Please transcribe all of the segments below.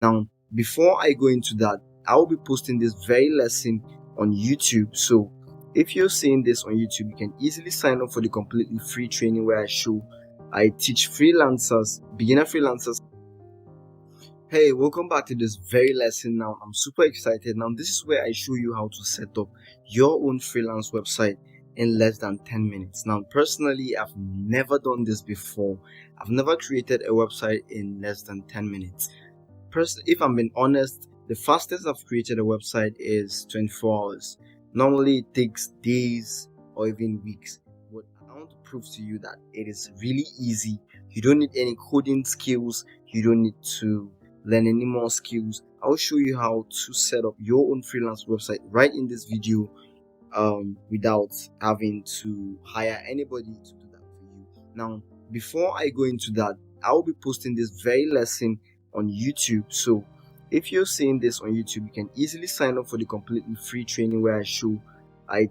Now, before I go into that, I will be posting this very lesson on YouTube. So if you're seeing this on YouTube, you can easily sign up for the completely free training where I teach freelancers, beginner freelancers. Hey, welcome back to this very lesson. Now I'm super excited. Now this is where I show you how to set up your own freelance website in less than 10 minutes. Now personally, I've never done this before. I've never created a website in less than 10 minutes. If I'm being honest, the fastest I've created a website is 24 hours. Normally it takes days or even weeks. But I want to prove to you that it is really easy. You don't need any coding skills. You don't need to learn any more skills. I'll show you how to set up your own freelance website right in this video, without having to hire anybody to do that for you. Now, before I go into that, I will be posting this very lesson on YouTube. So if you're seeing this on YouTube, you can easily sign up for the completely free training where I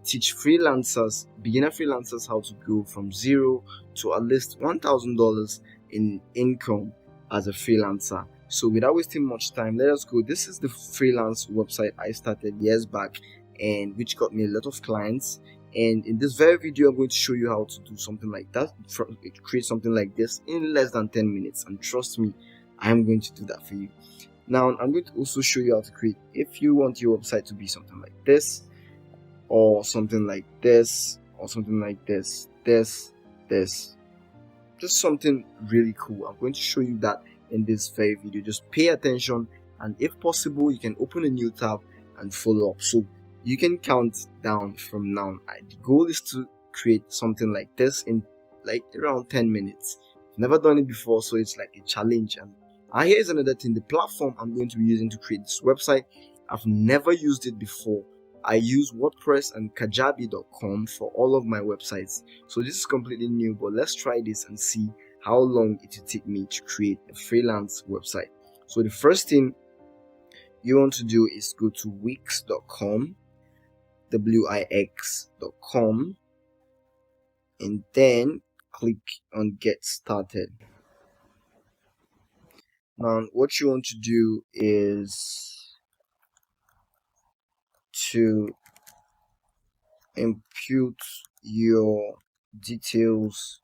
teach freelancers, beginner freelancers, how to go from zero to at least $1,000 in income as a freelancer. So without wasting much time, let us go. This is the freelance website I started years back, and which got me a lot of clients. And in this very video, I'm going to show you how to do something like that, create something like this in less than 10 minutes. And trust me, I am going to do that for you. Now, I'm going to also show you how to create, if you want your website to be something like this, or something like this, or something like this, just something really cool. I'm going to show you that in this very video. Just pay attention, and if possible, you can open a new tab and follow up. So you can count down from now. The goal is to create something like this in like around 10 minutes. I've never done it before, so it's like a challenge. And here's another thing: the platform I'm going to be using to create this website, I've never used it before. I use WordPress and kajabi.com for all of my websites. So this is completely new, but let's try this and see how long it will take me to create a freelance website. So the first thing you want to do is go to wix.com, wix.com, and then click on get started. Now what you want to do is to input your details.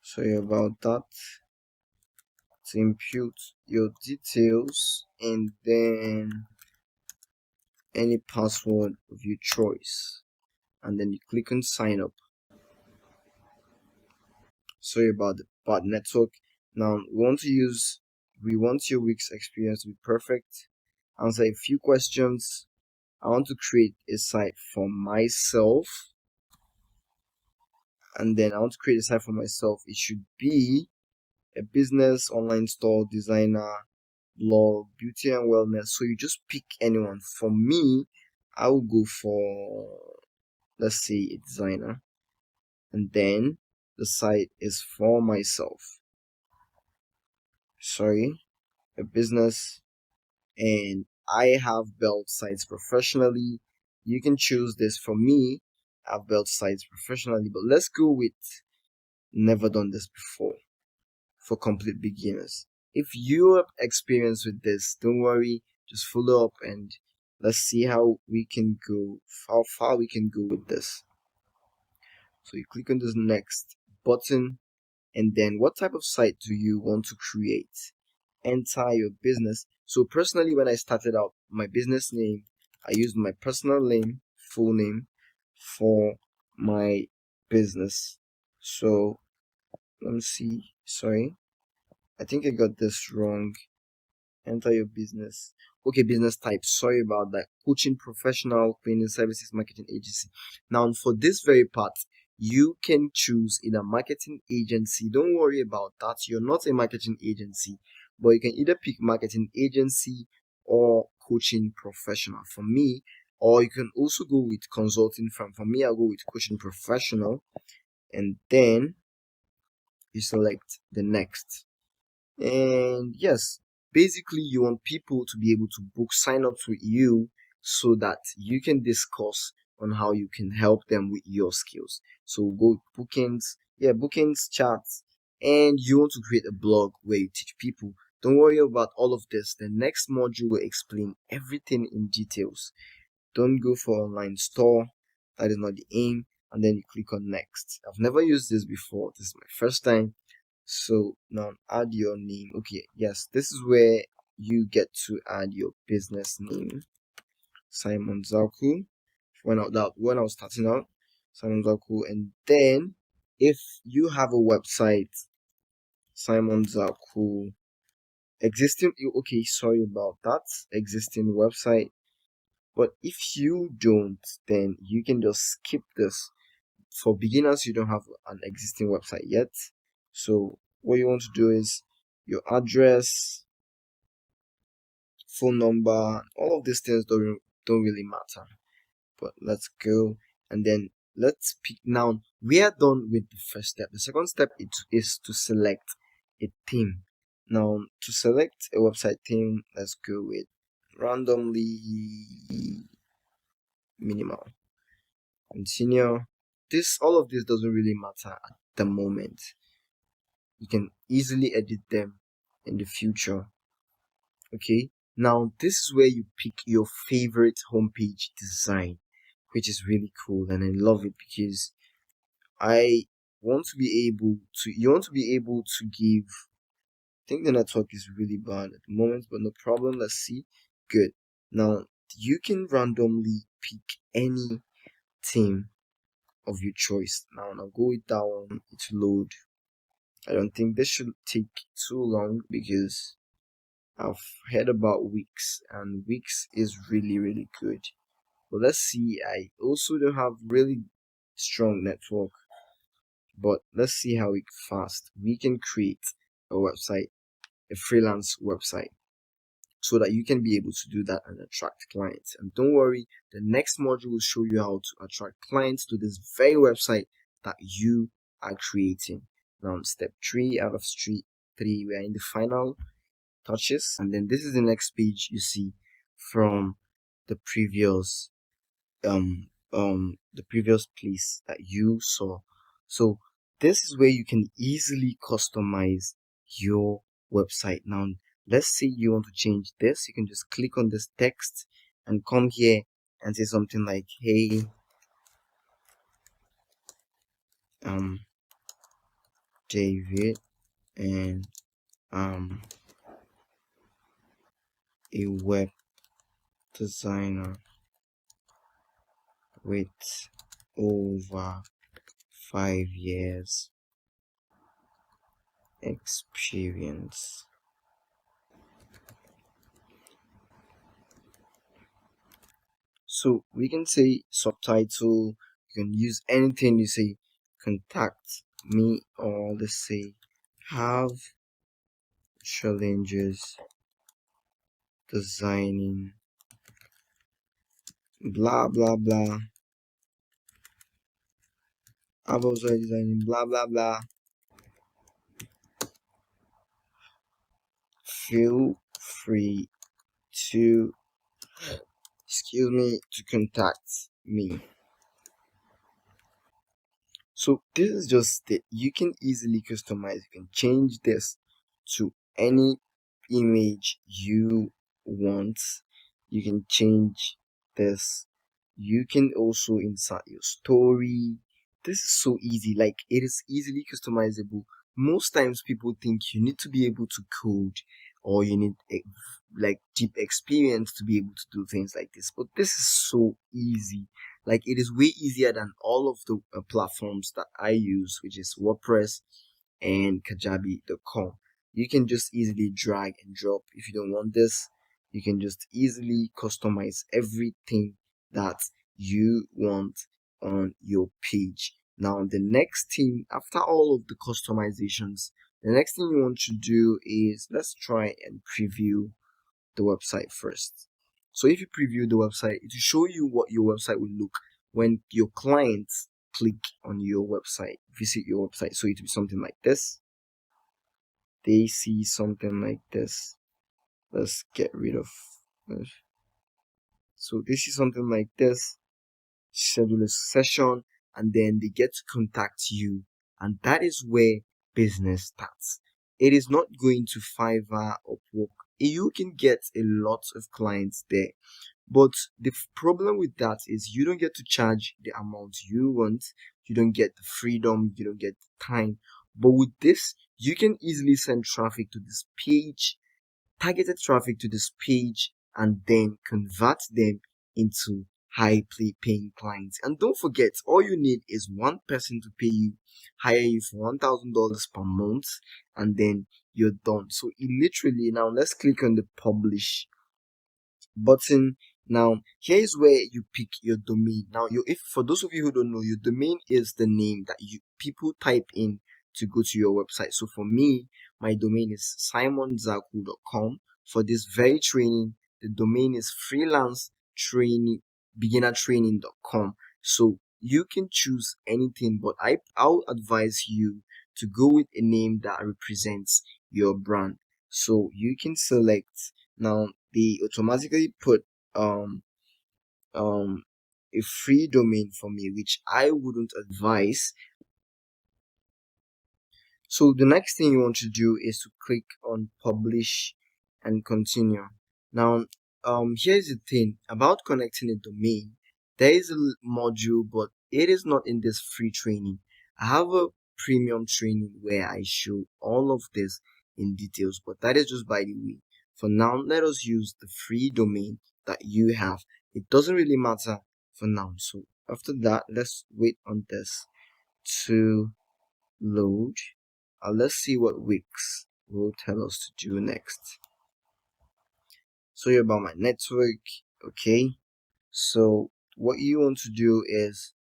Sorry about that. To input your details and then any password of your choice, and then you click on sign up. Sorry about the bad network. Now we want your Wix experience to be perfect. Answer a few questions. I want to create a site for myself, and then I want to create a site for myself. It should be a business, online store, designer, blog, beauty and wellness. So you just pick anyone. For me, I will go for, let's say, a designer, and then the site is for myself. Sorry, a business, and I have built sites professionally. You can choose this. For me, I've built sites professionally, but let's go with never done this before for complete beginners. If you have experience with this, don't worry, just follow up and let's see how far we can go with this. So you click on this next button, and then what type of site do you want to create? Enter your business. So personally, when I started out, my business name, I used my personal name, full name, for my business. So let me see. Sorry, I think I got this wrong. Enter your business. Okay, business type. Sorry about that. Coaching professional, cleaning services, marketing agency. Now, for this very part, you can choose either marketing agency. Don't worry about that. You're not a marketing agency, but you can either pick marketing agency or coaching professional. For me, or you can also go with consulting firm. For me, I'll go with coaching professional, and then you select the next. And yes, basically you want people to be able to book sign-ups with you so that you can discuss on how you can help them with your skills. So go with bookings, bookings, chats, and you want to create a blog where you teach people. Don't worry about all of this. The next module will explain everything in details. Don't go for online store. That is not the aim. And then you click on next. I've never used this before. This is my first time. So now add your name. Okay, yes, this is where you get to add your business name. Simon Zaku. When I was starting out, Simon Zaku, and then if you have a website, Simon Zaku, okay, sorry about that, existing website. But if you don't, then you can just skip this. For beginners, you don't have an existing website yet. So what you want to do is your address, phone number, all of these things don't really matter. But let's go, and then let's pick. Now we are done with the first step. The second step is to select a theme. Now to select a website theme, let's go with randomly minimal. Continue. All of this doesn't really matter at the moment. You can easily edit them in the future. Okay, now this is where you pick your favorite homepage design, which is really cool, and I love it because I want to be able to you want to be able to give. I think the network is really bad at the moment, but no problem. Let's see. Good. Now you can randomly pick any theme of your choice. Now I'll go with that one to load. I don't think this should take too long because I've heard about Wix, and Wix is really good. But let's see. I also don't have really strong network, but let's see how fast we can create a website, a freelance website, so that you can be able to do that and attract clients. And don't worry, the next module will show you how to attract clients to this very website that you are creating. Now, step 3 out of street 3, we are in the final touches, and then this is the next page you see from the previous the previous place that you saw. So this is where you can easily customize your website. Now let's say you want to change this. You can just click on this text and come here and say something like, hey, David, and a web designer with over 5 years experience. So we can say subtitle. You can use anything. You say contact me, or let's say have challenges designing blah blah blah. I've also designing blah blah blah. Feel free to contact me. So this is just it. You can easily customize. You can change this to any image you want. You can change this. You can also insert your story. This is so easy. Like, it is easily customizable. Most times people think you need to be able to code, or you need like deep experience to be able to do things like this, but this is so easy. Like, it is way easier than all of the platforms that I use, which is WordPress and Kajabi.com. You can just easily drag and drop. If you don't want this, you can just easily customize everything that you want on your page. Now, the next thing, after all of the customizations, the next thing you want to do is, let's try and preview the website first. So if you preview the website, it will show you what your website will look when your clients click on your website, visit your website. So it will be something like this. They see something like this. Let's get rid of this. So this is something like this. Schedule a session, and then they get to contact you, and that is where business starts. It is not going to Fiverr or Upwork. You can get a lot of clients there, but the problem with that is you don't get to charge the amount you want. You don't get the freedom. You don't get the time. But with this, you can easily send traffic to this page, targeted traffic to this page, and then convert them into paying clients. And don't forget, all you need is one person to hire you for $1,000 per month, and then you're done. So it literally, now let's click on the publish button. Now here is where you pick your domain. Now you if for those of you who don't know, your domain is the name that you people type in to go to your website. So for me, my domain is simonzaku.com. For this very training, the domain is freelance training beginnertraining.com. So you can choose anything, but I'll advise you to go with a name that represents your brand. So you can select. Now they automatically put um um a free domain for me, which I wouldn't advise. So the next thing you want to do is to click on publish and continue. Now, here's the thing about connecting a domain. There is a module, but it is not in this free training. I have a premium training where I show all of this in details, but that is just by the way. For now, let us use the free domain that you have. It doesn't really matter for now. So after that, let's wait on this to load. Let's see what Wix will tell us to do next. So you're about my network, okay? So what you want to do is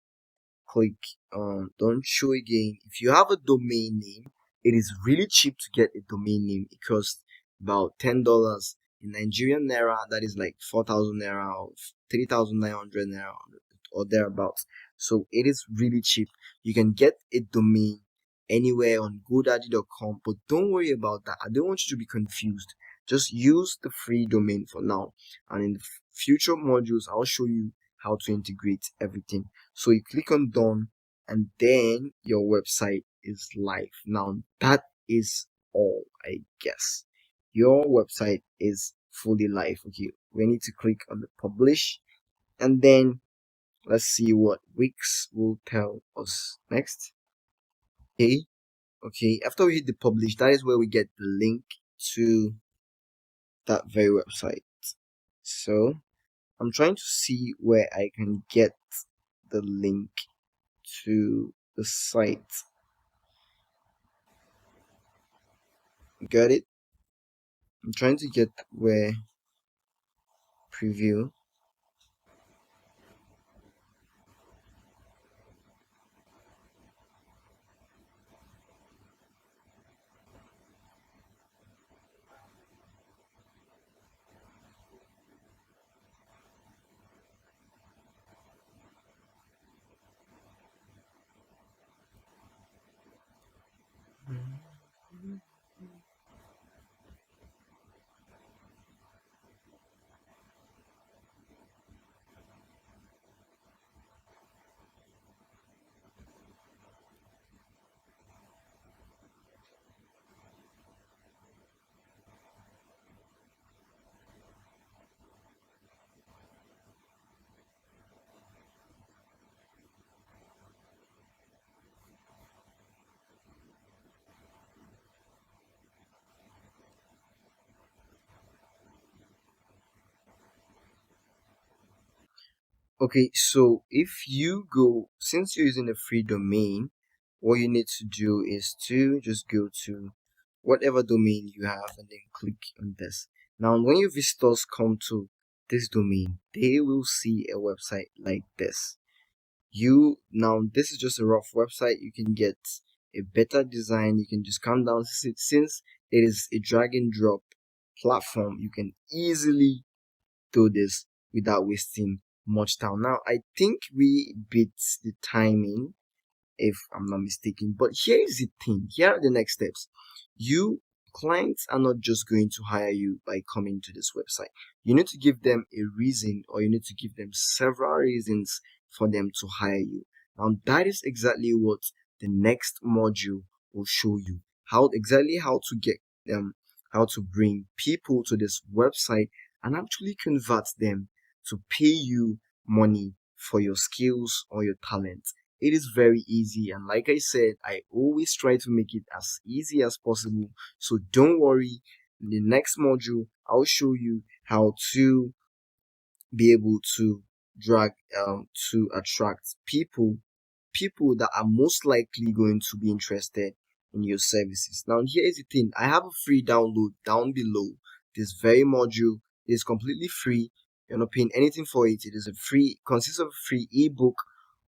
click on don't show again. If you have a domain name, it is really cheap to get a domain name. It costs about $10 in Nigerian naira. That is like 4,000 naira or 3,900 naira or thereabouts. So it is really cheap. You can get a domain anywhere on godaddy.com, but don't worry about that. I don't want you to be confused. Just use the free domain for now, and in the future modules I'll show you how to integrate everything. So you click on done, and then your website is live. Now that is all, I guess. Your website is fully live. Okay, we need to click on the publish, and then let's see what Wix will tell us next. Okay, after we hit the publish, that is where we get the link to that very website. So I'm trying to see where I can get the link to the site. Got it? I'm trying to get where preview. Okay, so if you go, since you're using a free domain, what you need to do is to just go to whatever domain you have and then click on this. Now, when your visitors come to this domain, they will see a website like this. This is just a rough website. You can get a better design. You can just come down, since it is a drag and drop platform, you can easily do this without wasting much time. Now, I think we beat the timing, if I'm not mistaken. But here is the thing. Here are the next steps. You clients are not just going to hire you by coming to this website. You need to give them a reason, or you need to give them several reasons for them to hire you. Now, that is exactly what the next module will show you. how to get how to bring people to this website and actually convert them to pay you money for your skills or your talent. It is very easy, and like I said, I always try to make it as easy as possible. So don't worry. In the next module, I'll show you how to be able to drag to attract people that are most likely going to be interested in your services. Now here is the thing, I have a free download down below. This very module is completely free. You're not paying anything for it. It is a free, consists of a free ebook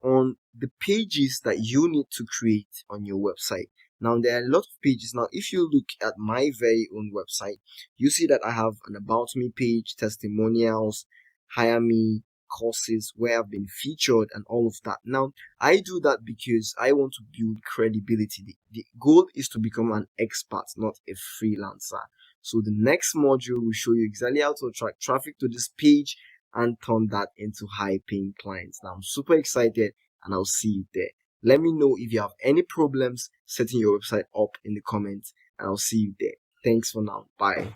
on the pages that you need to create on your website. Now there are a lot of pages. Now if you look at my very own website, you see that I have an about me page, testimonials, hire me, courses where I've been featured, and all of that. Now I do that because I want to build credibility. The goal is to become an expert, not a freelancer. So the next module will show you exactly how to attract traffic to this page and turn that into high paying clients. Now I'm super excited, and I'll see you there. Let me know if you have any problems setting your website up in the comments, and I'll see you there. Thanks for now. Bye.